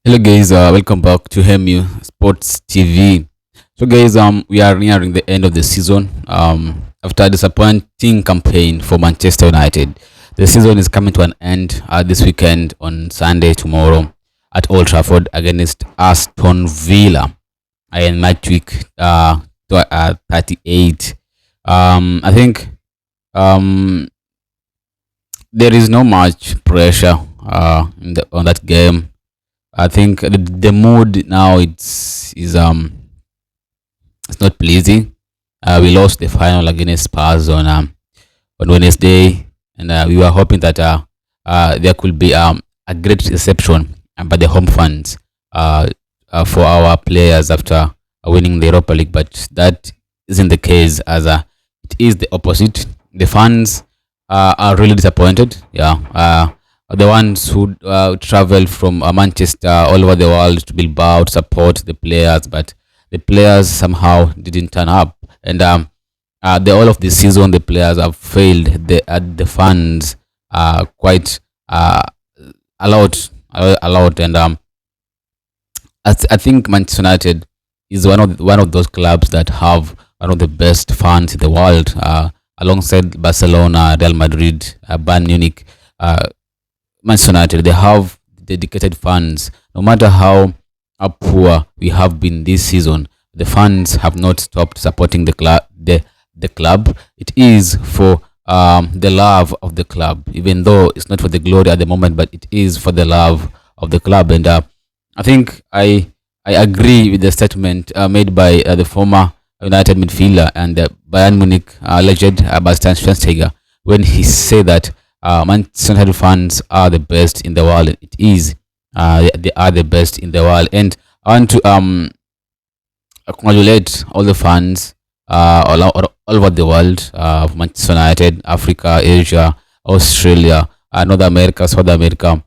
Hello guys, welcome back to HEMU Sports TV. So guys, we are nearing the end of the season. After a disappointing campaign for Manchester United, the season is coming to an end this weekend on Sunday tomorrow at Old Trafford against Aston Villa in match week 38. I think um, there is no much pressure on that game. I think the mood now it's not pleasing. We lost the final against Spurs on Wednesday, and we were hoping that there could be a great reception by the home fans for our players after winning the Europa League, but that isn't the case. As it is the opposite. The fans are really disappointed. Yeah. The ones who travel from Manchester all over the world to Bilbao to support the players, but the players somehow didn't turn up. And the all of the season, the players have failed. The fans are quite allowed, and I think Manchester United is one of those clubs that have one of the best fans in the world, alongside Barcelona, Real Madrid, Bayern Munich. Manchester United, they have dedicated fans. No matter how poor we have been this season, the fans have not stopped supporting the club. The club. It is for the love of the club, even though it's not for the glory at the moment, but it is for the love of the club. And I think I agree with the statement made by the former United midfielder and the Bayern Munich legend Bastian Schweinsteiger when he said that Manchester United fans are the best in the world. It is. They are the best in the world, and I want to congratulate all the fans all over the world of Manchester United, Africa, Asia, Australia, North America, South America,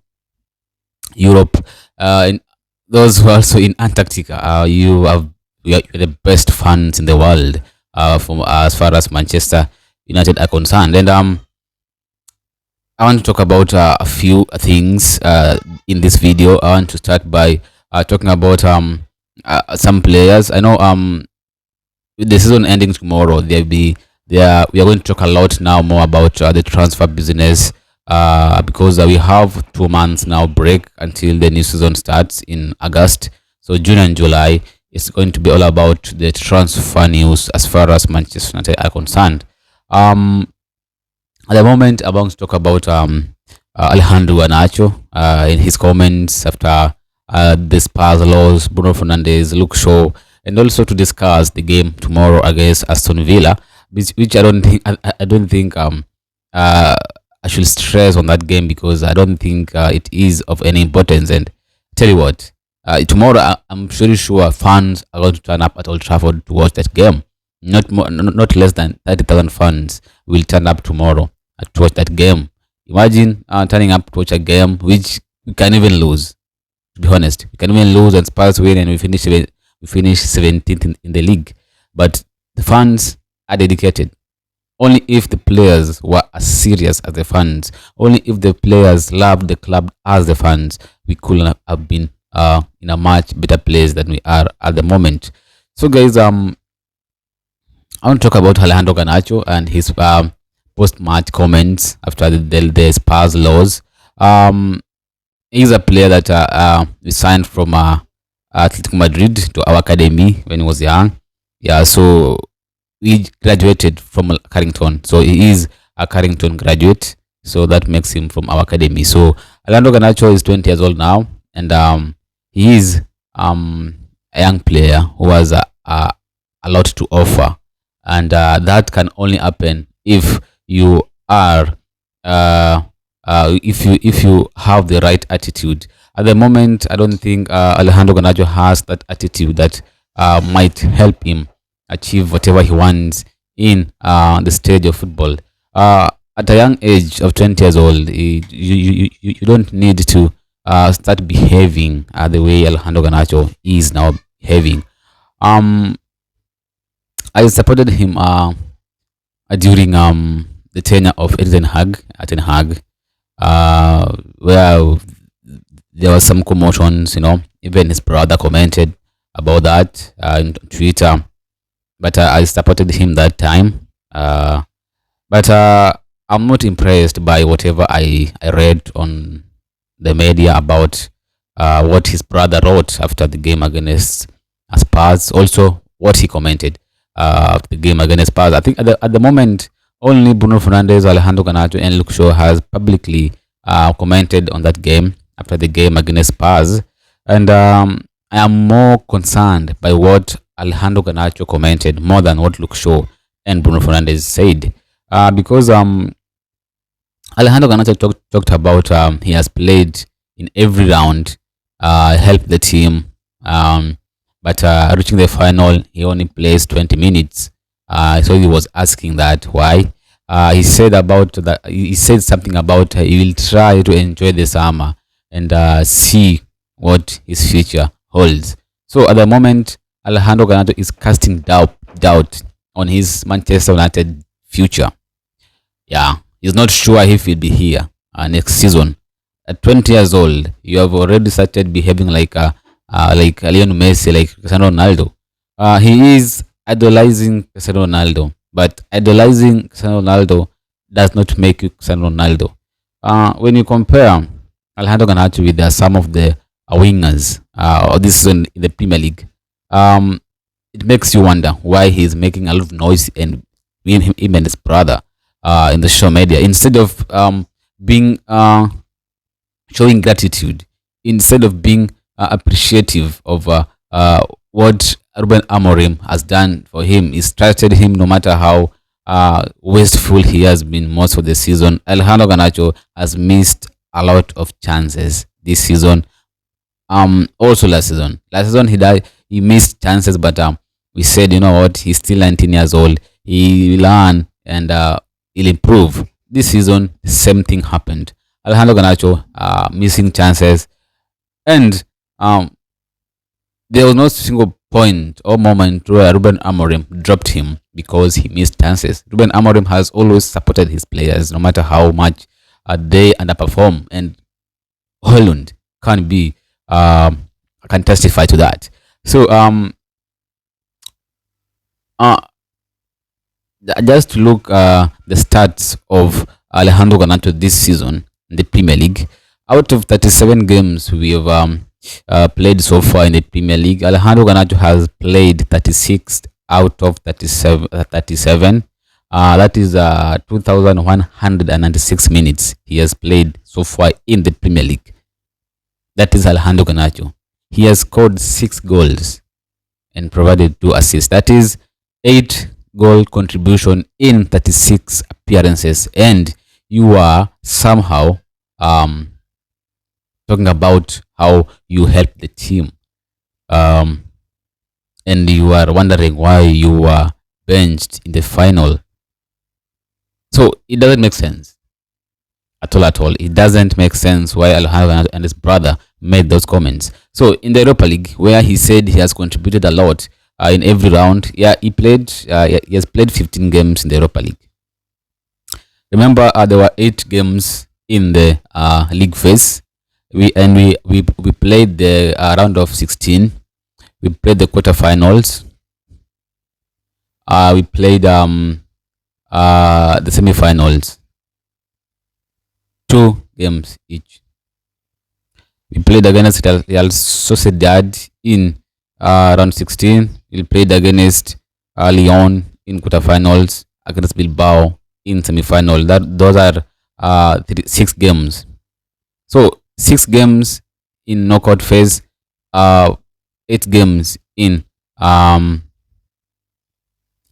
Europe, and those who are also in Antarctica. You're the best fans in the world from as far as Manchester United are concerned, and I want to talk about a few things in this video. I want to start by talking about some players. I know with the season ending tomorrow, we are going to talk a lot now more about the transfer business because we have 2 months now break until the new season starts in August. So June and July is going to be all about the transfer news as far as Manchester United are concerned. At the moment, I want to talk about Alejandro Garnacho in his comments after the Spurs loss, Bruno Fernandes, Luke Shaw, and also to discuss the game tomorrow against Aston Villa, which I don't think I should stress on that game because I don't think it is of any importance. And tell you what, tomorrow I'm pretty sure fans are going to turn up at Old Trafford to watch that game. Not less than 30,000 fans will turn up tomorrow to watch that game. Imagine turning up to watch a game which we can even lose. To be honest, we can even lose and Spurs win and we finish 17th in the league. But the fans are dedicated. Only if the players were as serious as the fans, only if the players loved the club as the fans, we could have been in a much better place than we are at the moment. So guys, I want to talk about Alejandro Garnacho and his post-match comments after the Spurs loss. He's a player that we signed from Atletico Madrid to our academy when he was young. Yeah, so we graduated from Carrington. So he is a Carrington graduate. So that makes him from our academy. So Alejandro Garnacho is 20 years old now, and he is a young player who has a lot to offer, and that can only happen if you are if you have the right attitude. At the moment, I don't think Alejandro Garnacho has that attitude that might help him achieve whatever he wants in the stage of football. At a young age of 20 years old, you don't need to start behaving the way Alejandro Garnacho is now behaving. I supported him during the tenure of Ten Hag, where there was some commotions, even his brother commented about that on Twitter, but I supported him that time. But I'm not impressed by whatever I read on the media about what his brother wrote after the game against Spurs. Also, what he commented after the game against Spurs. I think at the moment, only Bruno Fernandes, Alejandro Garnacho, and Luke Shaw has publicly commented on that game after the game against Spurs. And I am more concerned by what Alejandro Garnacho commented more than what Luke Shaw and Bruno Fernandes said. Because Alejandro Garnacho talked about he has played in every round, helped the team, but reaching the final, he only plays 20 minutes. So he was asking that why. He said about that. He said something about he will try to enjoy the summer and see what his future holds. So at the moment, Alejandro Garnacho is casting doubt on his Manchester United future. Yeah, he's not sure if he'll be here next season. At 20 years old, you have already started behaving like Lionel Messi, like Cristiano Ronaldo. He is idolizing Cristiano Ronaldo, but idolizing Cristiano Ronaldo does not make you Cristiano Ronaldo. When you compare Alejandro Garnacho with some of the wingers of this season in the Premier League, it makes you wonder why he's making a lot of noise and him and his brother in the social media instead of being showing gratitude, instead of being appreciative of what Ruben Amorim has done for him. He's trusted him no matter how wasteful he has been most of the season. Alejandro Garnacho has missed a lot of chances this season. Also last season. Last season he missed chances, but we said, you know what, he's still 19 years old. He will learn and he'll improve. This season, the same thing happened. Alejandro Garnacho missing chances, and there was no single point or moment where Ruben Amorim dropped him because he missed chances. Ruben Amorim has always supported his players no matter how much they underperform, and Holland can testify to that. So just to look the stats of Alejandro Garnacho this season in the Premier League. Out of 37 games we have played so far in the Premier League, Alejandro Garnacho has played 36 out of 37. That is 2,196 minutes he has played so far in the Premier League. That is Alejandro Garnacho. He has scored 6 goals and provided 2 assists. That is 8 goal contribution in 36 appearances, and you are somehow talking about how you help the team, and you are wondering why you were benched in the final. So it doesn't make sense at all. It doesn't make sense why Alejandro and his brother made those comments. So in the Europa League, where he said he has contributed a lot in every round, he has played 15 games in the Europa League. Remember, there were 8 games in the league phase. We played the round of 16. We played the quarterfinals. We played the semifinals. 2 games each. We played against Real Sociedad in round 16. We played against Lyon in quarterfinals, against Bilbao in semifinal. Those are 6 games. So 6 games in knockout phase, 8 games in the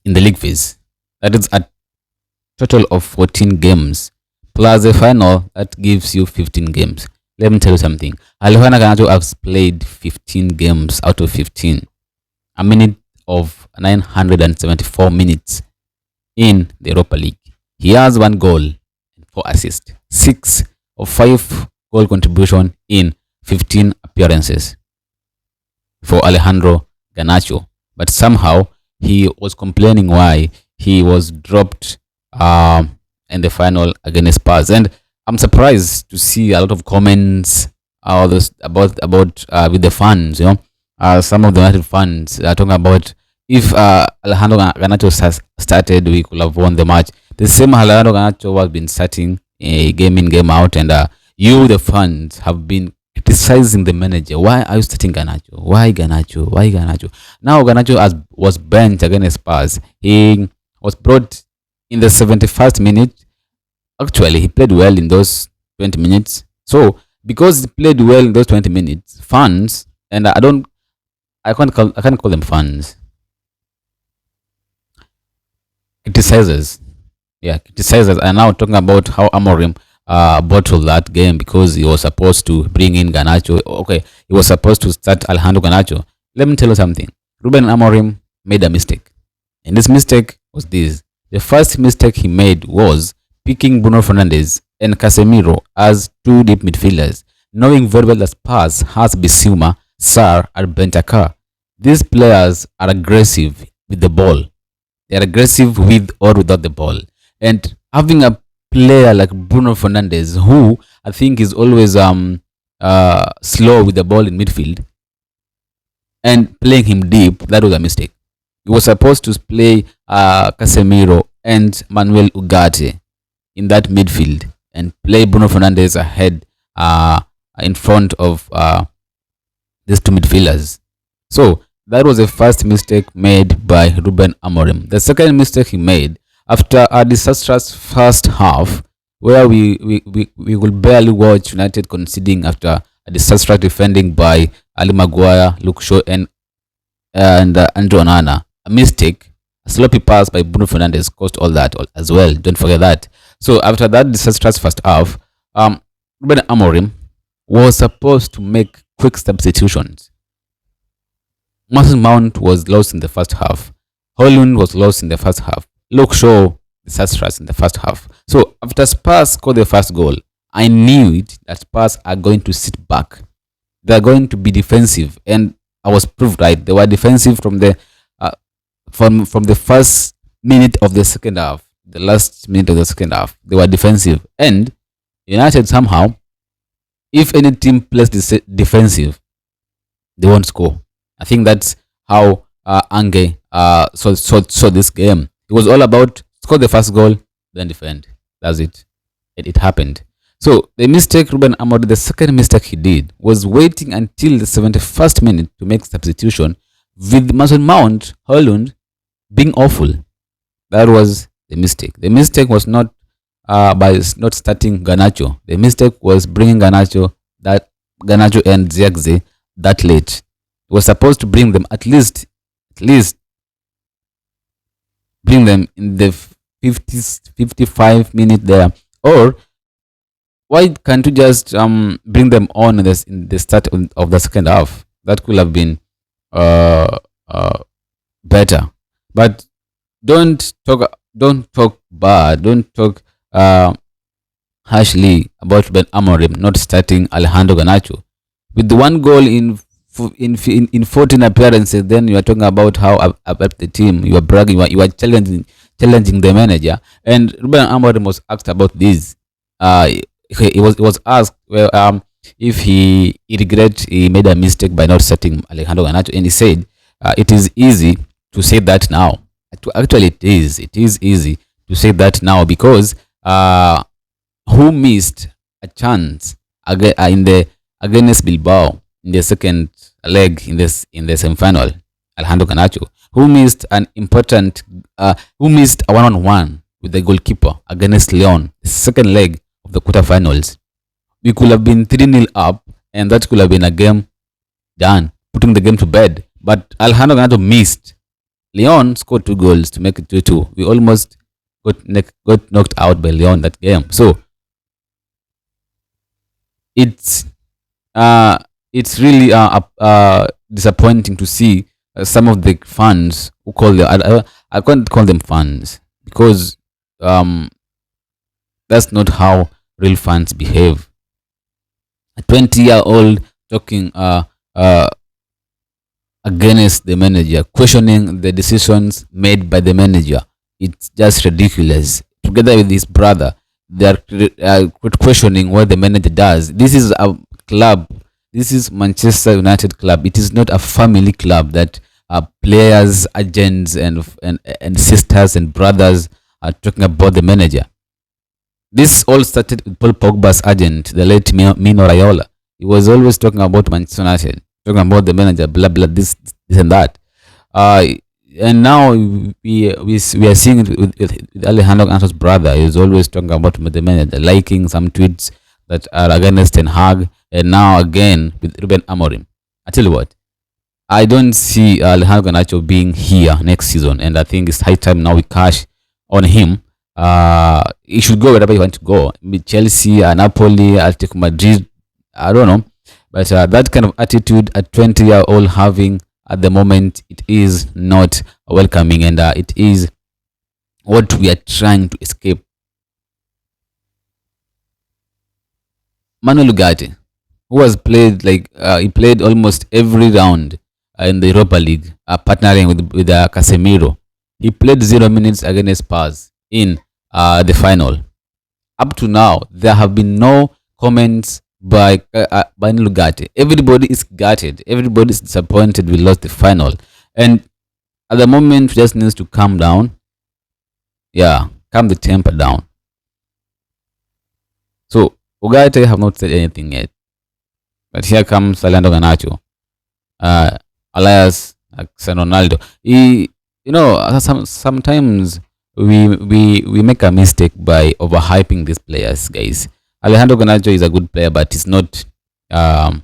league phase. That is a total of 14 games plus the final. That gives you 15 games. Let me tell you something. Alejandro Garnacho has played 15 games out of 15. A minute of 974 minutes in the Europa League. He has 1 goal and 4 assists. 6 of 5 goal contribution in 15 appearances for Alejandro Garnacho. But somehow he was complaining why he was dropped in the final against Spurs. And I'm surprised to see a lot of comments all this about with the fans, some of the United fans are talking about if Alejandro Garnacho has started, we could have won the match. The same Alejandro Garnacho has been starting game in, game out, and you, the fans, have been criticizing the manager. Why are you starting Garnacho? Why Garnacho? Why Garnacho? Now Garnacho was benched against Spurs. He was brought in the 71st minute. Actually, he played well in those 20 minutes. So because he played well in those 20 minutes, fans, and I can't call them fans, criticizers. Yeah, criticizers are now talking about how Amorim bottled that game because he was supposed to bring in Garnacho. Okay, he was supposed to start Alejandro Garnacho. Let me tell you something. Ruben Amorim made a mistake. And this mistake was this. The first mistake he made was picking Bruno Fernandes and Casemiro as two deep midfielders, knowing very well that Spurs has Bissouma, Sarr, and Bentancur. These players are aggressive with the ball. They are aggressive with or without the ball. And having a player like Bruno Fernandes, who I think is always slow with the ball in midfield, and playing him deep, that was a mistake. He was supposed to play Casemiro and Manuel Ugarte in that midfield and play Bruno Fernandes ahead in front of these two midfielders. So that was the first mistake made by Ruben Amorim. The second mistake he made after a disastrous first half, where we could barely watch United conceding after a disastrous defending by Ali Maguire, Luke Shaw, and Andrew Onana. A mistake, a sloppy pass by Bruno Fernandes caused all that as well. Don't forget that. So after that disastrous first half, Ruben Amorim was supposed to make quick substitutions. Mason Mount was lost in the first half. Højlund was lost in the first half. Luke Shaw disastrous in the first half. So after Spurs scored the first goal, I knew it that Spurs are going to sit back. They are going to be defensive, and I was proved right. They were defensive from the first minute of the second half, the last minute of the second half. They were defensive, and United somehow, if any team plays defensive, they won't score. I think that's how Ange saw this game. It was all about score the first goal, then defend. That's it. It happened. So the mistake Ruben Amorim, the second mistake he did, was waiting until the 71st minute to make substitution, with Mason Mount, Højlund being awful. That was the mistake. The mistake was not by not starting Garnacho. The mistake was bringing Garnacho and Zirkzee that late. He was supposed to bring them at least bring them in the 55 minute there. Or why can't you just bring them on in the start of the second half? That could have been better. But don't talk bad. Don't talk harshly about Ben Amorim not starting Alejandro Garnacho with the one goal in 14 appearances. Then you are talking about how about the team. You are bragging. You are challenging the manager. And Ruben Amorim was asked about this. He was asked if he regret he made a mistake by not starting Alejandro Garnacho, and he said it is easy to say that now. Actually, it is easy to say that now because who missed a chance against Bilbao in the second leg in the semi-final? Alejandro Garnacho, who missed a 1-on-1 with the goalkeeper against Leon, the second leg of the quarterfinals. We could have been 3-0 up, and that could have been a game done, putting the game to bed. But Alejandro Garnacho missed. Leon scored 2 goals to make it 2-2. We almost got knocked out by Leon that game. So it's really disappointing to see some of the fans who I can't call them fans because that's not how real fans behave. A 20-year-old talking against the manager, questioning the decisions made by the manager. It's just ridiculous. Together with his brother, they are questioning what the manager does. This is club. This is Manchester United club. It is not a family club that players, agents, and sisters and brothers are talking about the manager. This all started with Paul Pogba's agent, the late Mino Raiola. He was always talking about Manchester United, talking about the manager, blah blah, this and that. Uh, and now we are seeing it with Alejandro Garnacho's brother. He's always talking about the manager, liking some tweets that are against Ten Hag, and now again with Ruben Amorim. I tell you what, I don't see Alejandro Garnacho being here next season, and I think it's high time now we cash on him. He should go wherever he wants to go. Chelsea, Napoli, Atletico Madrid. I don't know, but that kind of attitude a 20-year-old having at the moment, it is not welcoming, and it is what we are trying to escape. Manuel Ugarte, who has played he played almost every round in the Europa League, partnering with Casemiro. He played 0 minutes against Spurs in the final. Up to now, there have been no comments by Manuel Ugarte. Everybody is gutted. Everybody is disappointed we lost the final, and at the moment, we just needs to calm down. Yeah, calm the temper down. So Ugarte have not said anything yet, but here comes Alejandro Garnacho, alias Cristiano Ronaldo. Sometimes we make a mistake by overhyping these players, guys. Alejandro Garnacho is a good player, but he's not a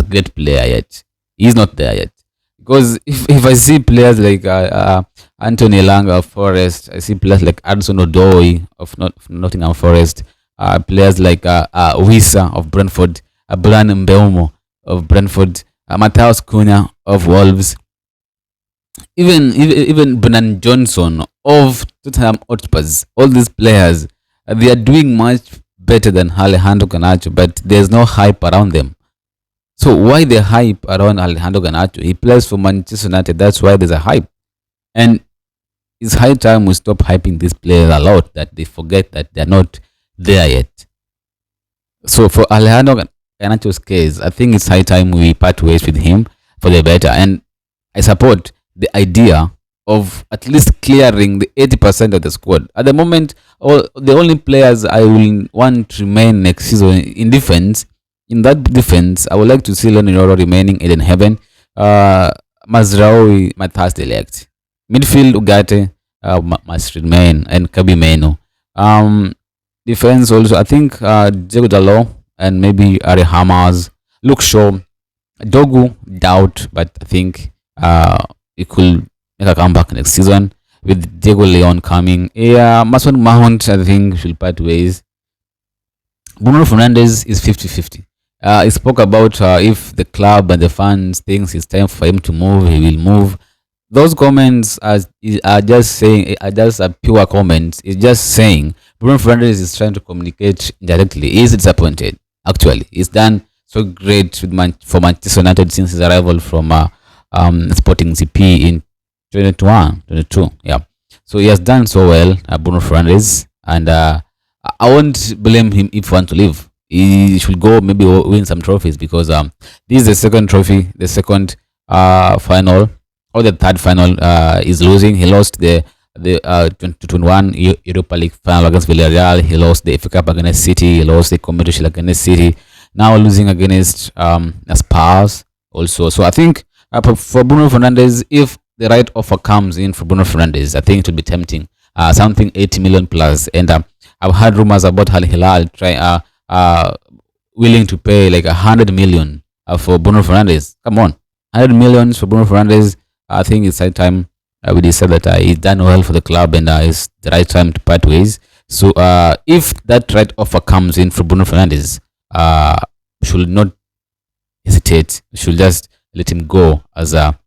great player yet. He's not there yet. Because if I see players like Anthony Elanga of Forest, I see players like Adson Odoi of Nottingham Forest, players like Wissa of Brentford, Brian Mbeumo of Brentford, Matheus Cunha of Wolves, even Brennan Johnson of Tottenham Hotspurs. All these players, they are doing much better than Alejandro Garnacho, but there's no hype around them. So why the hype around Alejandro Garnacho? He plays for Manchester United. That's why there's a hype. And it's high time we stop hyping these players a lot, that they forget that they're not there yet. So for Alejandro Garnacho's case, I think it's high time we part ways with him for the better. And I support the idea of at least clearing the 80% of the squad. At the moment, the only players I will want to remain next season in defense, in that defense, I would like to see Leonard Yoro remaining in heaven. Mazraoui, my third elect. Midfield, Ugarte must remain, and Kabi Meno. Defense also, I think Diego Dalot and maybe Ari Hamas. Luke Shaw, Dogu, doubt, but I think he could make a comeback next season with Diego Leon coming. Yeah, Mason Mount, I think, should part ways. Bruno Fernandes is 50-50. He spoke about if the club and the fans thinks it's time for him to move, he will move. Those comments are just saying, are just a pure comments. It's just saying Bruno Fernandes is trying to communicate directly. He is disappointed. Actually, he's done so great for Manchester United since his arrival from Sporting CP in 2021-22. Yeah, so he has done so well, Bruno Fernandes, and I won't blame him if he wants to leave. He should go, maybe win some trophies, because this is the second trophy, the second final, or the third final is losing. He lost the 2021 Europa League final against Villarreal. He lost the FA Cup against City. He lost the competition against City. Now losing against Spurs also. So I think for Bruno Fernandes, if the right offer comes in for Bruno Fernandes, I think it would be tempting. Something 80 million plus. And I've heard rumors about Al Hilal willing to pay like 100 million for Bruno Fernandes. Come on, 100 millions for Bruno Fernandes. I think it's high time we decide that he's done well for the club, and it's the right time to part ways. So if that right offer comes in for Bruno Fernandes, we should not hesitate. We should just let him go as a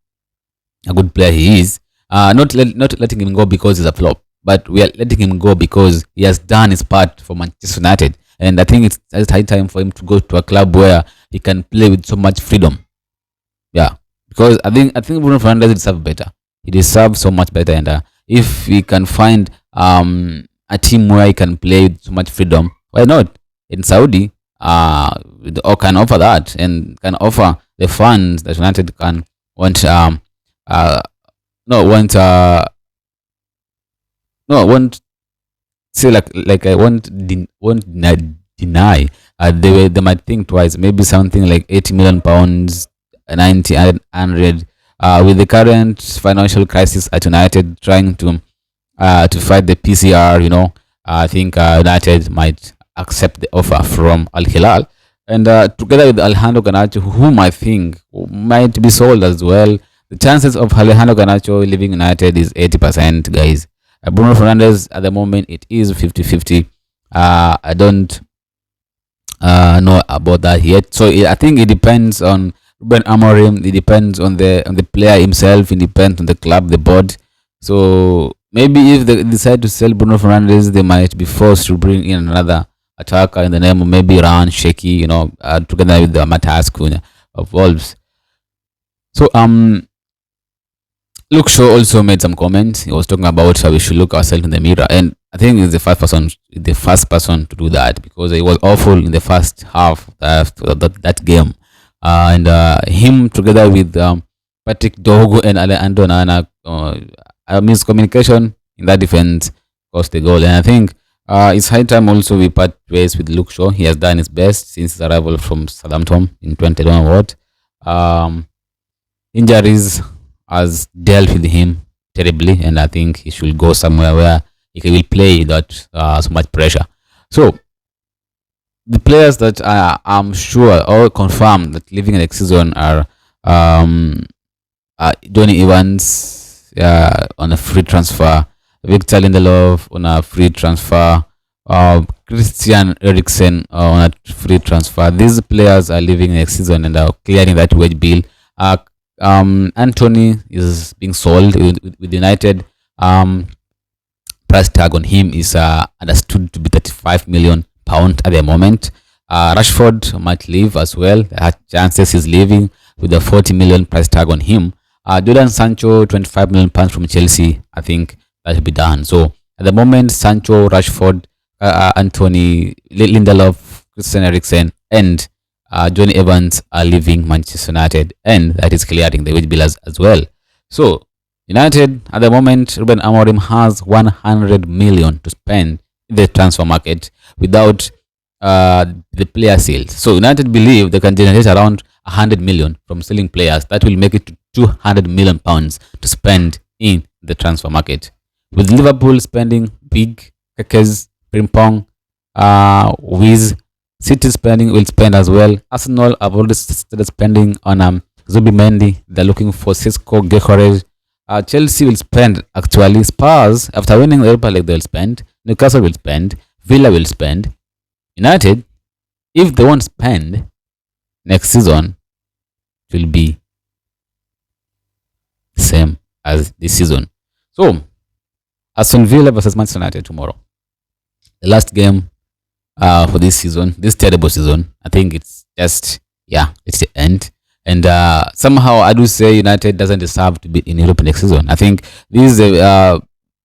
good player he is. Not letting him go because he's a flop, but we are letting him go because he has done his part for Manchester United. And I think it's high time for him to go to a club where he can play with so much freedom. Yeah, because I think Bruno Fernandes deserves better. He deserves so much better, and if he can find a team where he can play with so much freedom, why not? In Saudi, can offer that, and can offer the funds that United can want uh no want no want say like I won't deny. They might think twice. Maybe something like 80 million pounds, 90, 100. With the current financial crisis at United, trying to fight the PCR, I think United might accept the offer from Al Hilal, and together with Alejandro Garnacho, whom I think might be sold as well. The chances of Alejandro Garnacho leaving United is 80%, guys. Bruno Fernandes at the moment it is 50-50. I don't know about that yet. So I think it depends on Ruben Amorim. It depends on the player himself. It depends on the club, the board. So maybe if they decide to sell Bruno Fernandes, they might be forced to bring in another attacker in the name of maybe Ran Sheki, together with the Matas Cunha of Wolves. So Luke Shaw also made some comments. He was talking about how we should look ourselves in the mirror, and I think he's the first person to do that, because he was awful in the first half of that game, and him together with Patrick Dogo and Alejandro Nana, miscommunication in that defense cost the goal, and I think it's high time also we part ways with Luke Shaw. He has done his best since his arrival from Southampton in 2021. What injuries has dealt with him terribly, and I think he should go somewhere where he will play without so much pressure. So the players that I'm sure or confirmed that leaving next season are Johnny Evans on a free transfer, Victor Lindelof on a free transfer, Christian Eriksen on a free transfer. These players are leaving next season and are clearing that wage bill. Anthony is being sold with United. Price tag on him is understood to be 35 million pound at the moment. Rashford might leave as well. There are chances he's leaving with a 40 million price tag on him. Jordan Sancho, 25 million pounds from Chelsea. I think that should be done. So at the moment, Sancho, Rashford, Anthony, Lindelof, Christian Eriksen, and Johnny Evans are leaving Manchester United, and that is clearing the wage bill as well. So United at the moment, Ruben Amorim has 100 million to spend in the transfer market without the player sales. So United believe they can generate around 100 million from selling players. That will make it to 200 million pounds to spend in the transfer market. With Liverpool spending big, Kekes, Frimpong, Wiz, City will spend as well. Arsenal have already started spending on Zubi Mendy. They're looking for Cisco Gyökeres. Chelsea will spend actually. Spurs, after winning the Europa League, they'll spend. Newcastle will spend. Villa will spend. United, if they won't spend next season, it will be the same as this season. So, Aston Villa versus Manchester United tomorrow. The last game for this season, this terrible season. I think it's just, it's the end. And somehow I do say United doesn't deserve to be in Europe next season. I think this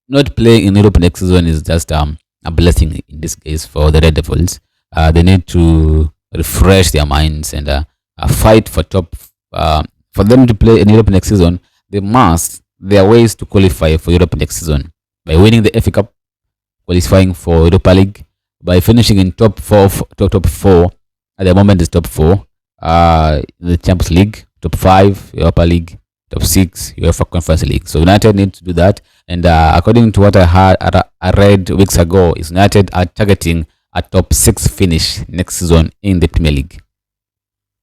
not playing in Europe next season is just a blessing in this case for the Red Devils. They need to refresh their minds and fight for top. For them to play in Europe next season, there are ways to qualify for Europe next season by winning the FA Cup, qualifying for Europa League, by finishing in top four. At the moment, is top four. The Champions League, top 5, Europa League, top 6, UEFA Conference League. So United need to do that. And according to what I read weeks ago, is United are targeting a top 6 finish next season in the Premier League.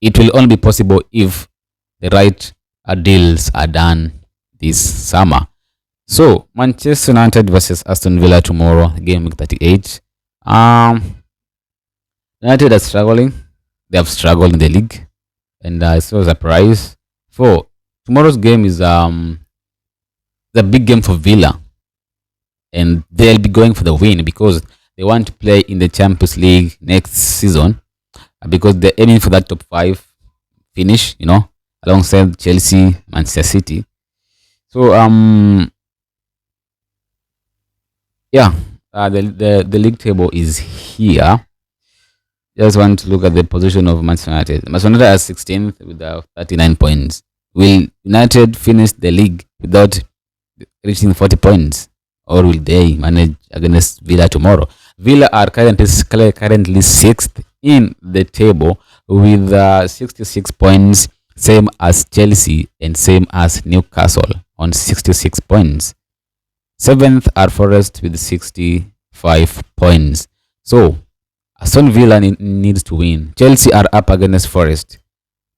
It will only be possible if the right deals are done this summer. So Manchester United versus Aston Villa tomorrow, game week 38. United are struggling. They have struggled in the league, and it's no surprise. For tomorrow's game is the big game for Villa, and they'll be going for the win because they want to play in the Champions League next season, because they're aiming for that top 5 finish, alongside Chelsea, Manchester City. So the league table is here. Just want to look at the position of Manchester United. Manchester United are 16th with 39 points. Will United finish the league without reaching 40 points, or will they manage against Villa tomorrow? Villa are currently sixth in the table with 66 points, same as Chelsea and same as Newcastle on 66 points. Seventh are Forest with 65 points. So Aston Villa needs to win. Chelsea are up against Forest.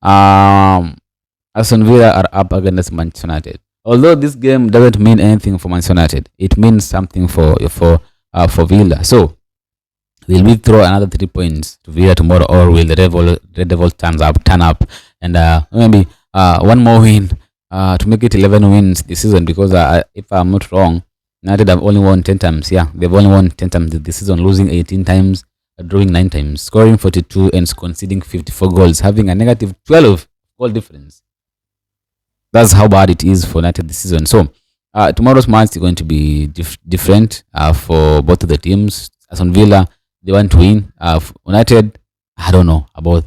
Aston Villa are up against Manchester United. Although this game doesn't mean anything for Manchester United, it means something for Villa. So will we throw another 3 points to Villa tomorrow, or will the Red Devil turn up and maybe one more win to make it 11 wins this season? Because if I'm not wrong, United have only won 10 times. Yeah, they've only won 10 times this season, losing 18 times, drawing 9 times, scoring 42 and conceding 54 goals, having a negative 12 goal difference. That's how bad it is for United this season. So tomorrow's match is going to be different for both of the teams. Aston Villa, they want to win. United, I don't know about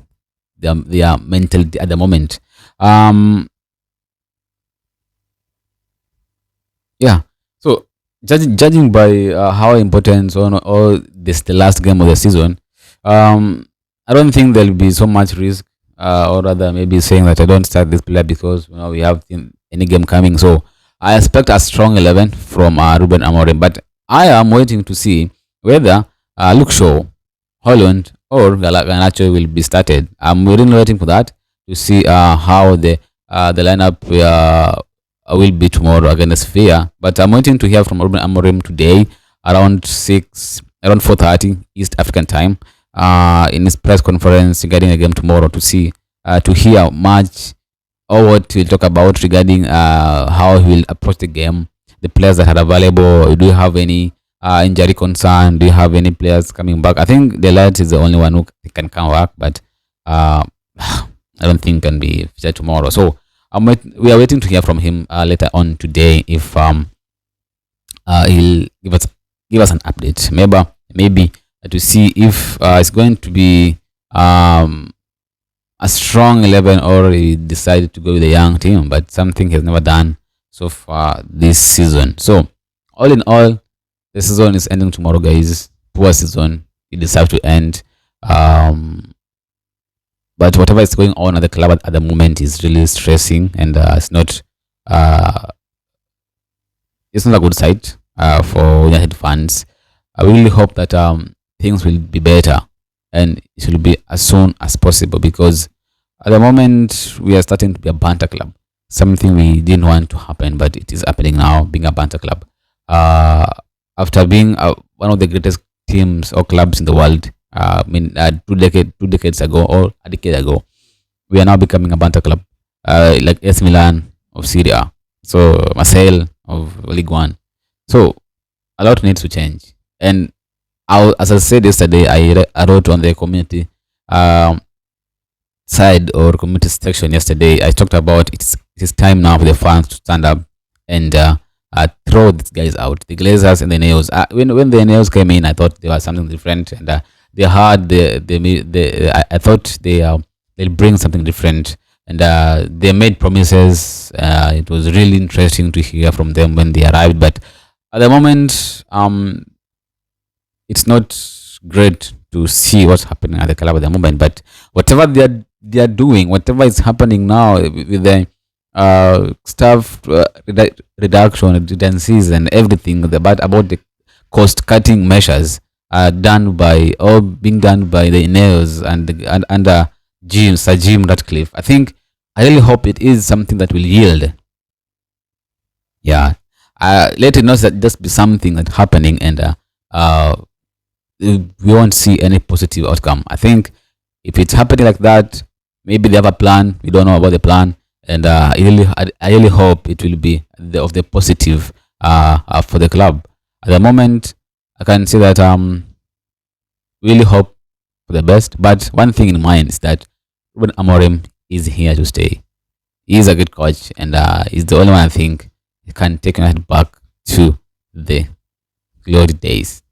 their mentality at the moment. Yeah. So judging by how important or this the last game of the season, I don't think there'll be so much risk, or rather maybe saying that I don't start this player because we have any game coming. So I expect a strong 11 from Ruben Amorim, but I am waiting to see whether Luke Shaw, Holland, or Garnacho will be started. I'm really waiting for that to see how the lineup will be tomorrow against Villa. But I'm waiting to hear from Ruben Amorim today around 4:30 East African time in his press conference regarding the game tomorrow to see to hear much or what he'll talk about regarding how he will approach the game, the players that are available. Do you have any injury concern? Do you have any players coming back? I think Delight is the only one who can come back, but I don't think can be featured tomorrow. So we are waiting to hear from him later on today if he'll give us an update. Maybe to see if it's going to be a strong 11 or he decided to go with a young team, but something he has never done so far this season. So all in all, the season is ending tomorrow, guys. Poor season. It decided to end. But whatever is going on at the club at the moment is really stressing, and it's not a good sight for United fans. I really hope that things will be better, and it will be as soon as possible, because at the moment we are starting to be a banter club. Something we didn't want to happen, but it is happening now, being a banter club. After being one of the greatest teams or clubs in the world, two decades ago or a decade ago, we are now becoming a banter club, like AC Milan of Syria, so Marseille of League One. So a lot needs to change. And as I said yesterday, I wrote on the community side or community section yesterday. I talked about it is time now for the fans to stand up and throw these guys out, the Glazers and the Nails. When the Nails came in, I thought they were something different, and they had I thought they'll bring something different, and they made promises. It was really interesting to hear from them when they arrived, but at the moment, it's not great to see what's happening at the club at the moment. But whatever they are doing, whatever is happening now with the staff reduction, redundancies, and everything about the cost cutting measures being done by the Ineos and under Sir Jim Ratcliffe, I really hope it is something that will yield. Yeah, let it not just be something that's happening and we won't see any positive outcome. I think if it's happening like that, maybe they have a plan. We don't know about the plan, and I really hope it will be of the positive for the club. At the moment, I can say that really hope for the best. But one thing in mind is that Ruben Amorim is here to stay. He is a good coach, and he's the only one I think can take United back to the glory days.